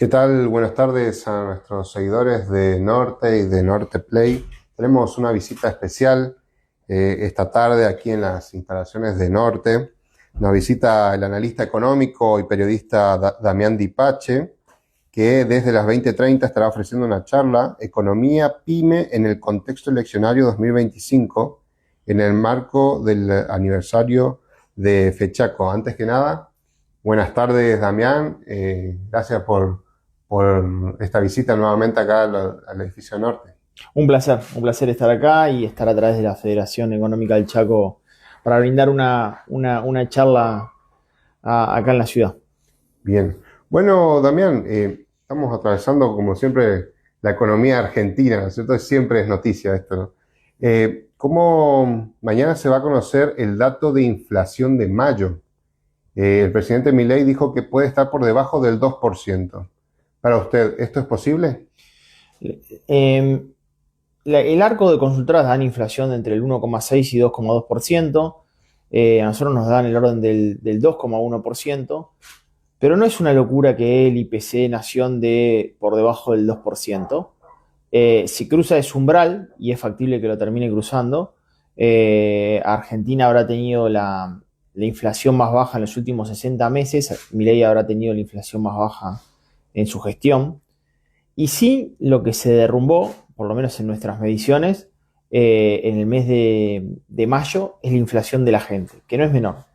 ¿Qué tal? Buenas tardes a nuestros seguidores de Norte y de Norte Play. Tenemos una visita especial esta tarde aquí en las instalaciones de Norte. Nos visita el analista económico y periodista Damián Dipache, que desde las 20:30 estará ofreciendo una charla Economía PYME en el contexto eleccionario 2025 en el marco del aniversario de Fechaco. Antes que nada, buenas tardes, Damián. Gracias por esta visita nuevamente acá al edificio Norte. Un placer estar acá y estar a través de la Federación Económica del Chaco para brindar una charla acá en la ciudad. Bien. Bueno, Damián, estamos atravesando, como siempre, la economía argentina, ¿no es cierto? Siempre es noticia esto, ¿no? ¿Cómo mañana se va a conocer el dato de inflación de mayo? El presidente Milei dijo que puede estar por debajo del 2%. Para usted, ¿esto es posible? Eh, el arco de consultoras dan inflación de entre el 1,6 y 2,2%. A nosotros nos dan el orden del 2,1%. Pero no es una locura que el IPC Nación dé por debajo del 2%. Si cruza ese umbral, y es factible que lo termine cruzando, Argentina habrá tenido la inflación más baja en los últimos 60 meses, Milei habrá tenido la inflación más baja en su gestión. Y sí, lo que se derrumbó, por lo menos en nuestras mediciones, en el mes de mayo, es la inflación de la gente, que no es menor.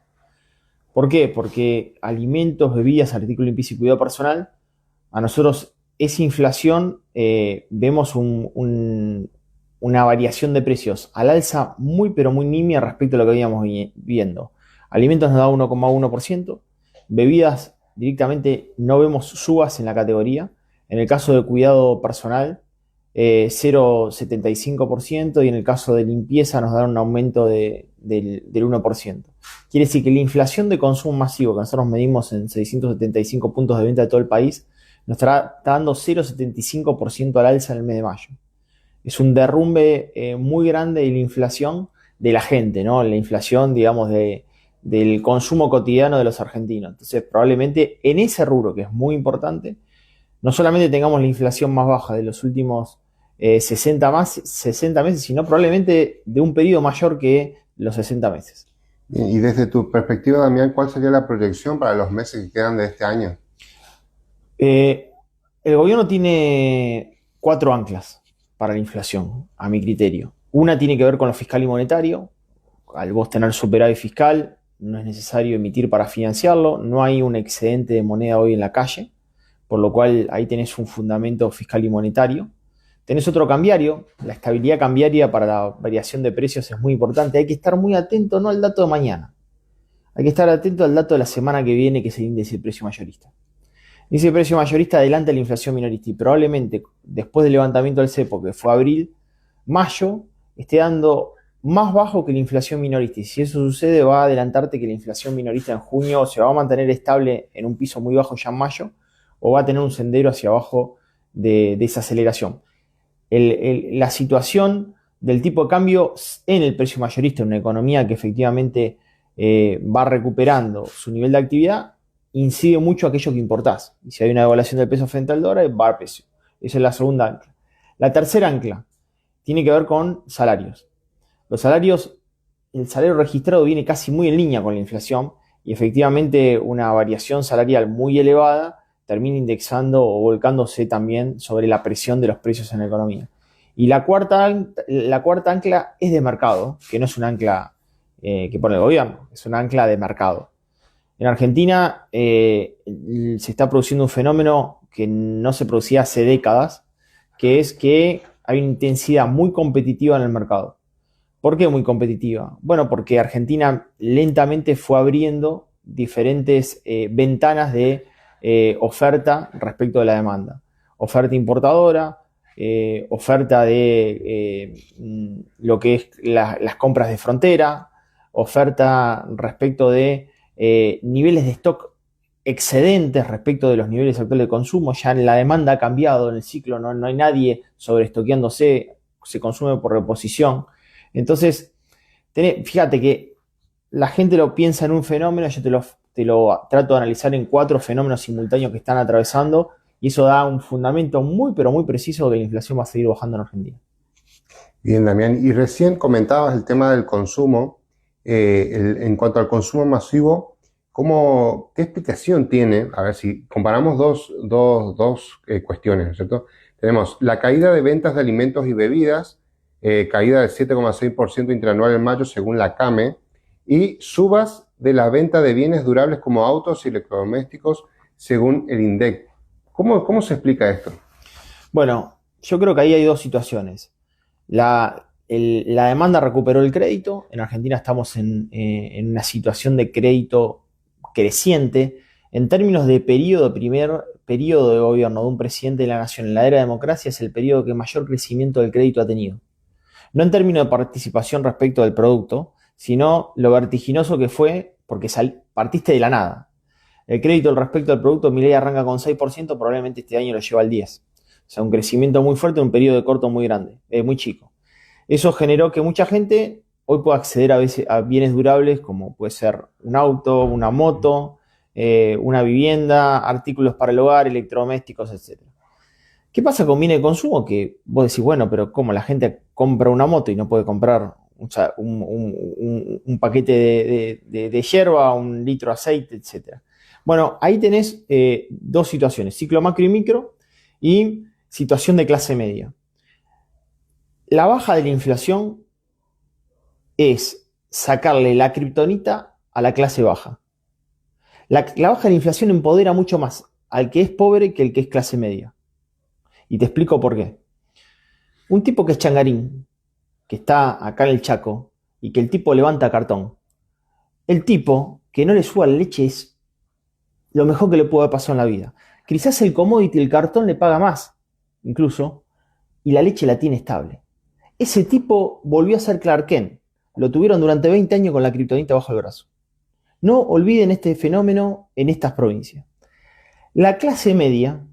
¿Por qué? Porque alimentos, bebidas, artículos de limpieza y cuidado personal, a nosotros esa inflación vemos una variación de precios al alza muy pero muy nimia respecto a lo que veníamos viendo. Alimentos nos da 1,1%, bebidas directamente no vemos subas en la categoría. En el caso de cuidado personal, 0,75%, y en el caso de limpieza nos da un aumento del 1%. Quiere decir que la inflación de consumo masivo que nosotros medimos en 675 puntos de venta de todo el país nos está dando 0,75% al alza en el mes de mayo. Es un derrumbe muy grande de la inflación de la gente, ¿no? La inflación, digamos, del consumo cotidiano de los argentinos. Entonces, probablemente en ese rubro, que es muy importante, no solamente tengamos la inflación más baja de los últimos 60 meses, sino probablemente de un periodo mayor que los 60 meses. Y desde tu perspectiva, Damián, ¿cuál sería la proyección para los meses que quedan de este año? El gobierno tiene 4 anclas para la inflación, a mi criterio. Una tiene que ver con lo fiscal y monetario. Al vos tener superávit fiscal, no es necesario emitir para financiarlo. No hay un excedente de moneda hoy en la calle, por lo cual ahí tenés un fundamento fiscal y monetario. Tenés otro cambiario. La estabilidad cambiaria para la variación de precios es muy importante. Hay que estar muy atento no al dato de mañana. Hay que estar atento al dato de la semana que viene, que es el índice de precio mayorista. El índice de precio mayorista adelanta la inflación minorista y probablemente después del levantamiento del cepo, que fue abril, mayo esté dando más bajo que la inflación minorista. Y si eso sucede, va a adelantarte que la inflación minorista en junio se va a mantener estable en un piso muy bajo ya en mayo, o va a tener un sendero hacia abajo de esa aceleración. La situación del tipo de cambio en el precio mayorista, en una economía que efectivamente va recuperando su nivel de actividad, incide mucho aquello que importás. Y si hay una devaluación del peso frente al dólar, va a precio. Esa es la segunda ancla. La tercera ancla tiene que ver con salarios. Los salarios, el salario registrado viene casi muy en línea con la inflación, y efectivamente una variación salarial muy elevada termina indexando o volcándose también sobre la presión de los precios en la economía. Y la cuarta ancla es de mercado, que no es un ancla que pone el gobierno, es un ancla de mercado. En Argentina se está produciendo un fenómeno que no se producía hace décadas, que es que hay una intensidad muy competitiva en el mercado. ¿Por qué muy competitiva? Bueno, porque Argentina lentamente fue abriendo diferentes ventanas de oferta respecto de la demanda. Oferta importadora, oferta de lo que es las compras de frontera, oferta respecto de niveles de stock excedentes respecto de los niveles actuales de consumo. Ya la demanda ha cambiado en el ciclo, no hay nadie sobreestoqueándose, se consume por reposición. Entonces, fíjate que la gente lo piensa en un fenómeno, yo te lo trato de analizar en 4 fenómenos simultáneos que están atravesando y eso da un fundamento muy, pero muy preciso de que la inflación va a seguir bajando en Argentina. Bien, Damián, y recién comentabas el tema del consumo. En cuanto al consumo masivo, ¿qué explicación tiene? A ver, si comparamos dos cuestiones, ¿no es cierto? Tenemos la caída de ventas de alimentos y bebidas, caída del 7,6% interanual en mayo según la CAME, y subas de la venta de bienes durables como autos y electrodomésticos según el INDEC. ¿Cómo se explica esto? Bueno, yo creo que ahí hay dos situaciones. La demanda recuperó el crédito. En Argentina estamos en una situación de crédito creciente. En términos de primer periodo de gobierno de un presidente de la nación en la era de democracia, es el periodo que mayor crecimiento del crédito ha tenido. No en términos de participación respecto del producto, sino lo vertiginoso que fue porque partiste de la nada. El crédito respecto al producto, Milei arranca con 6%, probablemente este año lo lleva al 10%. O sea, un crecimiento muy fuerte en un periodo de corto muy grande, muy chico. Eso generó que mucha gente hoy pueda acceder a bienes durables como puede ser un auto, una moto, una vivienda, artículos para el hogar, electrodomésticos, etc. ¿Qué pasa con bienes de consumo? Que vos decís, bueno, pero ¿cómo la gente compra una moto y no puede comprar un paquete de yerba, un litro de aceite, etcétera? Bueno, ahí tenés dos situaciones, ciclo macro y micro y situación de clase media. La baja de la inflación es sacarle la kriptonita a la clase baja. La baja de la inflación empodera mucho más al que es pobre que el que es clase media. Y te explico por qué. Un tipo que es changarín, que está acá en el Chaco, y que el tipo levanta cartón. El tipo que no le suba la leche es lo mejor que le puede pasar en la vida. Quizás el commodity, el cartón, le paga más, incluso, y la leche la tiene estable. Ese tipo volvió a ser Clark Kent. Lo tuvieron durante 20 años con la kriptonita bajo el brazo. No olviden este fenómeno en estas provincias. La clase media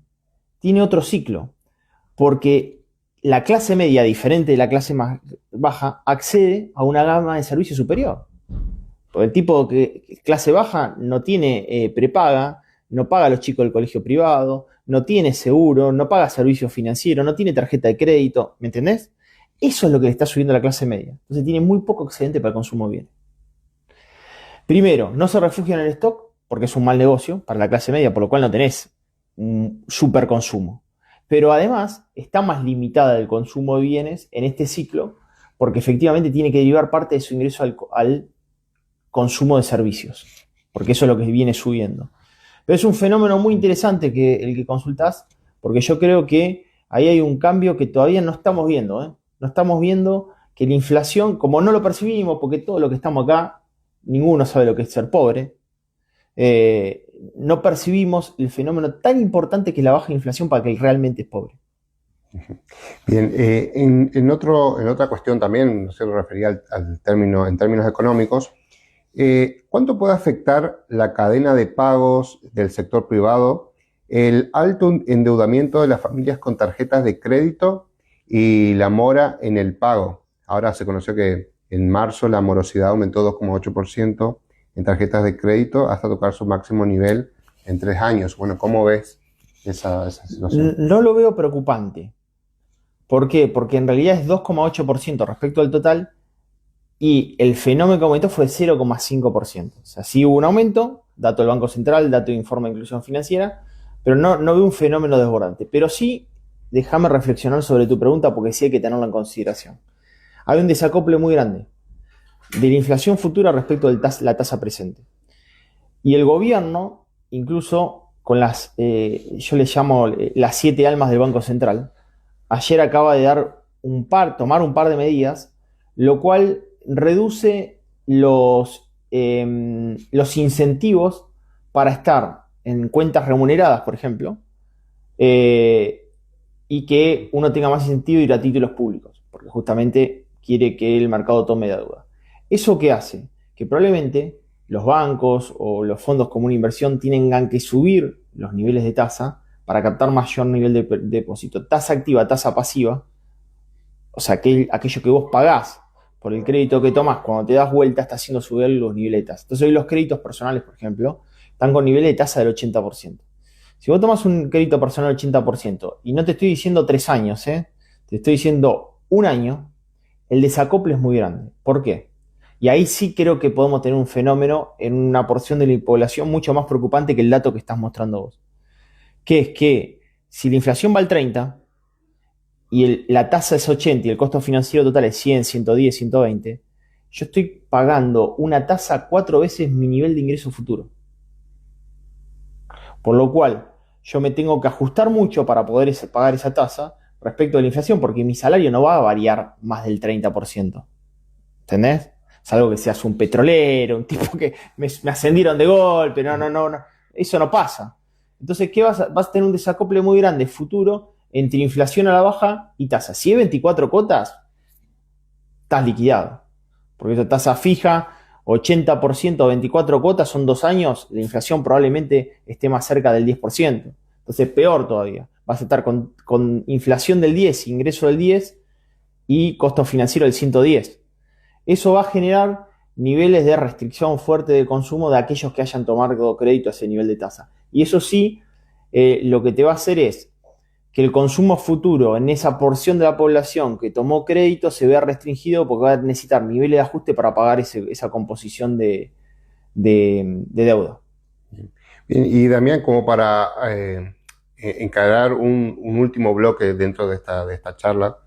tiene otro ciclo, porque la clase media, diferente de la clase más baja, accede a una gama de servicio superior. Porque el tipo que clase baja no tiene prepaga, no paga a los chicos del colegio privado, no tiene seguro, no paga servicios financieros, no tiene tarjeta de crédito, ¿me entendés? Eso es lo que le está subiendo a la clase media. Entonces tiene muy poco excedente para el consumo de bienes. Primero, no se refugia en el stock porque es un mal negocio para la clase media, por lo cual no tenés un super consumo. Pero además está más limitada el consumo de bienes en este ciclo porque efectivamente tiene que derivar parte de su ingreso al consumo de servicios, porque eso es lo que viene subiendo. Pero es un fenómeno muy interesante el que consultás, porque yo creo que ahí hay un cambio que todavía no estamos viendo, ¿eh? No estamos viendo que la inflación, como no lo percibimos, porque todo lo que estamos acá, ninguno sabe lo que es ser pobre, no percibimos el fenómeno tan importante que es la baja inflación para que realmente es pobre. Bien, en otra cuestión también, no sé, me refería al término, en términos económicos, ¿cuánto puede afectar la cadena de pagos del sector privado el alto endeudamiento de las familias con tarjetas de crédito y la mora en el pago? Ahora se conoció que en marzo la morosidad aumentó 2,8% en tarjetas de crédito hasta tocar su máximo nivel en 3 años. Bueno, ¿cómo ves esa situación? No lo veo preocupante. ¿Por qué? Porque en realidad es 2,8% respecto al total y el fenómeno que aumentó fue 0,5%. O sea, sí hubo un aumento, dato del Banco Central, dato de informe de inclusión financiera, pero no veo un fenómeno desbordante. Pero sí, déjame reflexionar sobre tu pregunta porque sí hay que tenerlo en consideración. Hay un desacople muy grande de la inflación futura respecto de la tasa presente. Y el gobierno, incluso con yo les llamo las 7 almas del Banco Central, ayer acaba de tomar un par de medidas, lo cual reduce los incentivos para estar en cuentas remuneradas, por ejemplo, y que uno tenga más incentivo de ir a títulos públicos, porque justamente quiere que el mercado tome deuda. ¿Eso qué hace? Que probablemente los bancos o los fondos comunes de inversión tengan que subir los niveles de tasa para captar mayor nivel de depósito. Tasa activa, tasa pasiva, o sea, aquello que vos pagás por el crédito que tomás, cuando te das vuelta está haciendo subir los niveles de tasa. Entonces hoy los créditos personales, por ejemplo, están con niveles de tasa del 80%. Si Si vos tomas un crédito personal 80%, y no te estoy diciendo 3 años, te estoy diciendo 1 año, el desacople es muy grande. ¿Por qué? Y ahí sí creo que podemos tener un fenómeno en una porción de la población mucho más preocupante que el dato que estás mostrando vos. Que es que si la inflación va al 30 y la tasa es 80 y el costo financiero total es 100, 110, 120, yo estoy pagando una tasa 4 veces mi nivel de ingreso futuro. Por lo cual, yo me tengo que ajustar mucho para poder pagar esa tasa respecto de la inflación, porque mi salario no va a variar más del 30%. ¿Entendés? Salvo que seas un petrolero, un tipo que me ascendieron de golpe, no. Eso no pasa. Entonces, ¿qué vas a tener un desacople muy grande futuro entre inflación a la baja y tasa? Si es 24 cotas, estás liquidado. Porque esa tasa fija, 80%, 24 cotas, son 2 años, la inflación probablemente esté más cerca del 10%. Entonces, peor todavía. Vas a estar con inflación del 10, ingreso del 10 y costo financiero del 110. Eso va a generar niveles de restricción fuerte de consumo de aquellos que hayan tomado crédito a ese nivel de tasa. Y eso sí, lo que te va a hacer es que el consumo futuro en esa porción de la población que tomó crédito se vea restringido porque va a necesitar niveles de ajuste para pagar esa composición de deuda. Bien, y Damián, como para encarar un último bloque dentro de esta charla,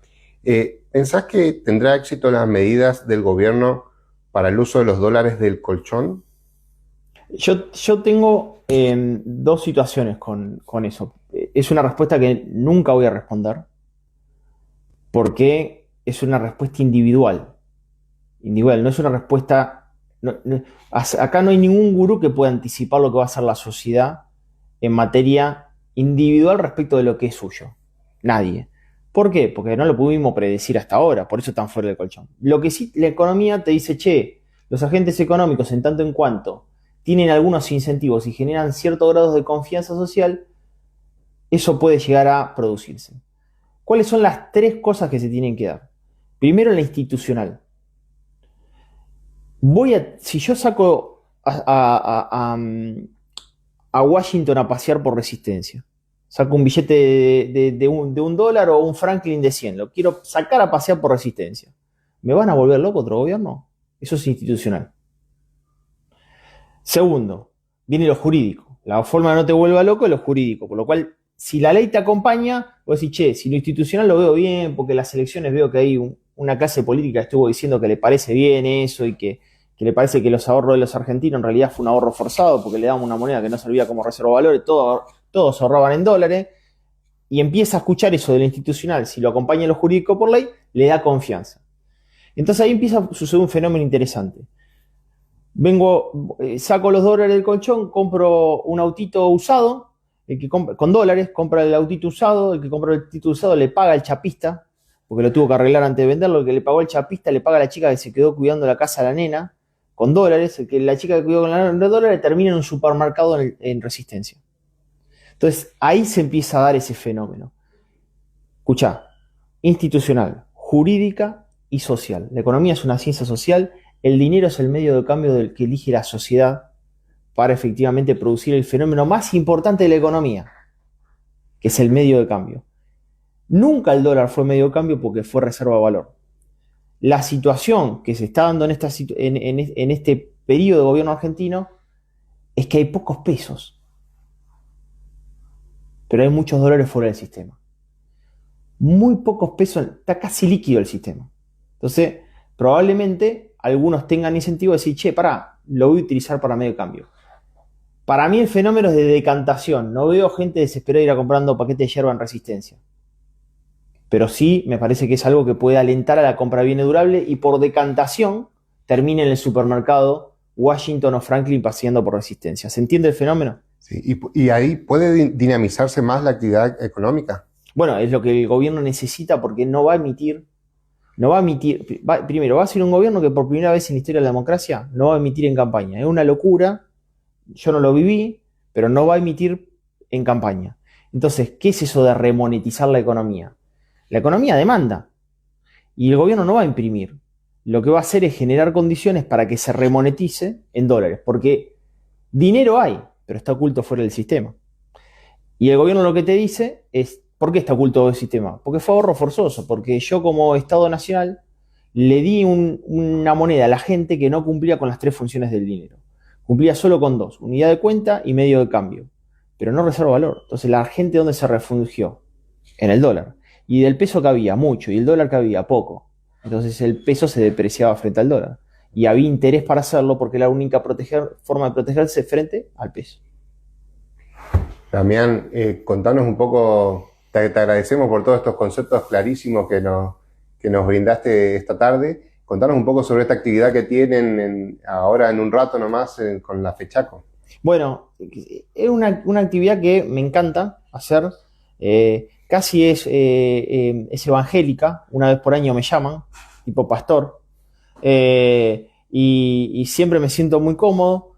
¿pensás que tendrá éxito las medidas del gobierno para el uso de los dólares del colchón? Yo tengo 2 situaciones con eso. Es una respuesta que nunca voy a responder porque es una respuesta individual. Individual, no es una respuesta... acá no hay ningún gurú que pueda anticipar lo que va a hacer la sociedad en materia individual respecto de lo que es suyo. Nadie. ¿Por qué? Porque no lo pudimos predecir hasta ahora, por eso están fuera del colchón. Lo que sí, la economía te dice, che, los agentes económicos, en tanto en cuanto tienen algunos incentivos y generan ciertos grados de confianza social, eso puede llegar a producirse. ¿Cuáles son las 3 cosas que se tienen que dar? Primero, la institucional. Si yo saco a Washington a pasear por Resistencia, saco un billete de $1 o un Franklin de 100, lo quiero sacar a pasear por Resistencia, ¿me van a volver loco otro gobierno? Eso es institucional. Segundo, viene lo jurídico. La forma de no te vuelva loco es lo jurídico, por lo cual, si la ley te acompaña, vos decís, che, si lo institucional lo veo bien, porque las elecciones veo que hay una clase política que estuvo diciendo que le parece bien eso y que le parece que los ahorros de los argentinos en realidad fue un ahorro forzado porque le damos una moneda que no servía como reserva de valores, todos ahorraban en dólares, y empieza a escuchar eso de lo institucional, si lo acompaña lo jurídico por ley, le da confianza. Entonces ahí empieza a suceder un fenómeno interesante. Saco los dólares del colchón, compro un autito usado, con dólares, compra el autito usado, el que compra el autito usado le paga al chapista, porque lo tuvo que arreglar antes de venderlo, el que le pagó el chapista le paga a la chica que se quedó cuidando la casa a la nena, con dólares, la chica que cuidó con la nena de dólares termina en un supermercado en Resistencia. Entonces ahí se empieza a dar ese fenómeno. Escuchá, institucional, jurídica y social. La economía es una ciencia social, el dinero es el medio de cambio del que elige la sociedad para efectivamente producir el fenómeno más importante de la economía, que es el medio de cambio. Nunca el dólar fue medio de cambio porque fue reserva de valor. La situación que se está dando en este periodo de gobierno argentino es que hay pocos pesos, pero hay muchos dólares fuera del sistema. Muy pocos pesos, está casi líquido el sistema. Entonces, probablemente algunos tengan incentivo de decir, che, pará, lo voy a utilizar para medio cambio. Para mí el fenómeno es de decantación. No veo gente desesperada ir a comprando paquetes de yerba en Resistencia. Pero sí me parece que es algo que puede alentar a la compra de bienes durables y por decantación termine en el supermercado Washington o Franklin paseando por Resistencia. ¿Se entiende el fenómeno? Sí, y ahí puede dinamizarse más la actividad económica. Bueno, es lo que el gobierno necesita porque primero, va a ser un gobierno que por primera vez en la historia de la democracia no va a emitir en campaña. Es una locura, yo no lo viví, pero no va a emitir en campaña. Entonces, ¿qué es eso de remonetizar la economía? La economía demanda y el gobierno no va a imprimir. Lo que va a hacer es generar condiciones para que se remonetice en dólares, porque dinero hay, pero está oculto fuera del sistema. Y el gobierno lo que te dice es, ¿por qué está oculto el sistema? Porque fue ahorro forzoso, porque yo como Estado Nacional le di una moneda a la gente que no cumplía con las tres funciones del dinero. Cumplía solo con dos, unidad de cuenta y medio de cambio, pero no reserva valor. Entonces la gente, ¿dónde se refugió? En el dólar. Y del peso que había mucho y el dólar que había poco. Entonces el peso se depreciaba frente al dólar. Y había interés para hacerlo porque era la única forma de protegerse frente al peso. Damián, contanos un poco, te agradecemos por todos estos conceptos clarísimos que nos brindaste esta tarde. Contanos un poco sobre esta actividad que tienen ahora en un rato nomás con la Fechaco. Bueno, es una actividad que me encanta hacer. Casi es evangélica. Una vez por año me llaman, tipo pastor. Y siempre me siento muy cómodo.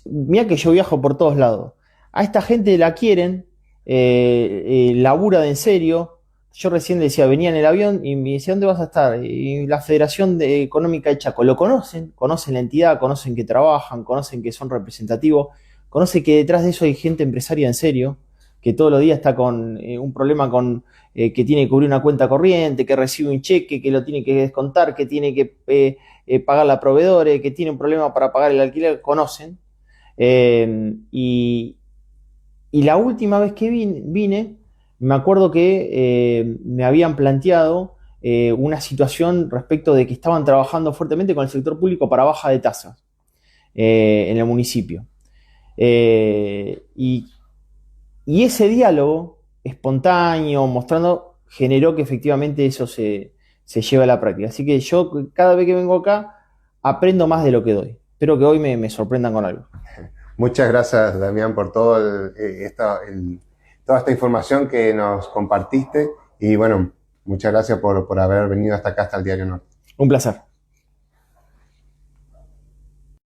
Mira que yo viajo por todos lados. A esta gente la quieren, labura de en serio. Yo recién decía, venía en el avión y me decía, ¿dónde vas a estar? Y la Federación Económica de Chaco, lo conocen la entidad, conocen que trabajan, conocen que son representativos, conocen que detrás de eso hay gente empresaria en serio, que todos los días está con un problema con que tiene que cubrir una cuenta corriente, que recibe un cheque, que lo tiene que descontar, que tiene que pagarle a proveedores, que tiene un problema para pagar el alquiler, conocen. Y la última vez que vine me acuerdo que me habían planteado una situación respecto de que estaban trabajando fuertemente con el sector público para baja de tasas en el municipio. Y ese diálogo espontáneo, generó que efectivamente eso se lleve a la práctica. Así que yo cada vez que vengo acá aprendo más de lo que doy. Espero que hoy me sorprendan con algo. Muchas gracias, Damián, por toda esta información que nos compartiste y bueno, muchas gracias por haber venido hasta acá, hasta el Diario Norte. Un placer.